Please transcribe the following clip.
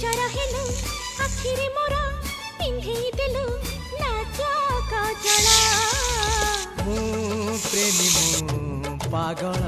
चरा हेलु आखिरे मोरा पिंधेई देलु नाच कजला मु प्रेमी मु पागल